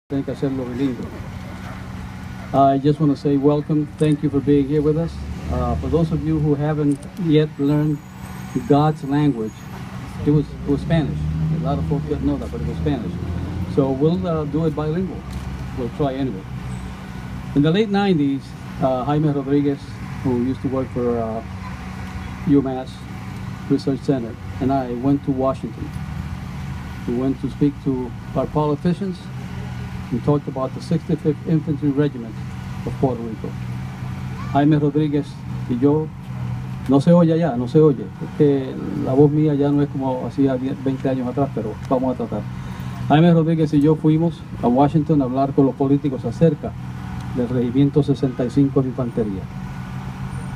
Tienen que hacerlo bilingüe. I just want to say welcome. Thank you for being here with us. For those of you who haven't yet learned God's language, it was Spanish. A lot of folks didn't know that, but it was Spanish. So we'll do it bilingual. We'll try anyway. In the late 90s, Jaime Rodriguez, who used to work for UMass Research Center, and I went to Washington. We went to speak to our politicians and talked about the 65th Infantry Regiment of Puerto Rico. Jaime Rodríguez y yo, no se oye allá, no se oye. Es que la voz mía ya no es como hacía 20 años atrás, pero vamos a tratar. Jaime Rodríguez y yo fuimos a Washington a hablar con los políticos acerca del Regimiento 65 de Infantería.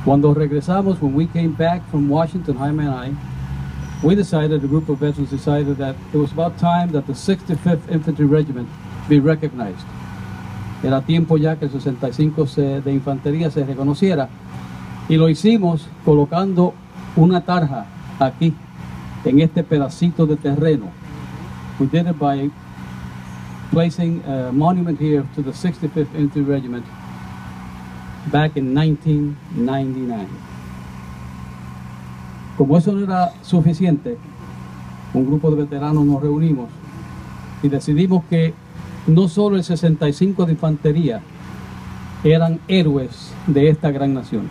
Cuando regresamos, when we came back from Washington, Jaime and I, we decided, a group of veterans decided that it was about time that the 65th Infantry Regiment be recognized. Era tiempo ya que el 65 de Infantería se reconociera, y lo hicimos colocando una tarja aquí, en este pedacito de terreno. We did it by placing a monument here to the 65th Infantry Regiment back in 1999. Como eso no era suficiente, un grupo de veteranos nos reunimos y decidimos que no solo el 65 de Infantería eran héroes de esta gran nación.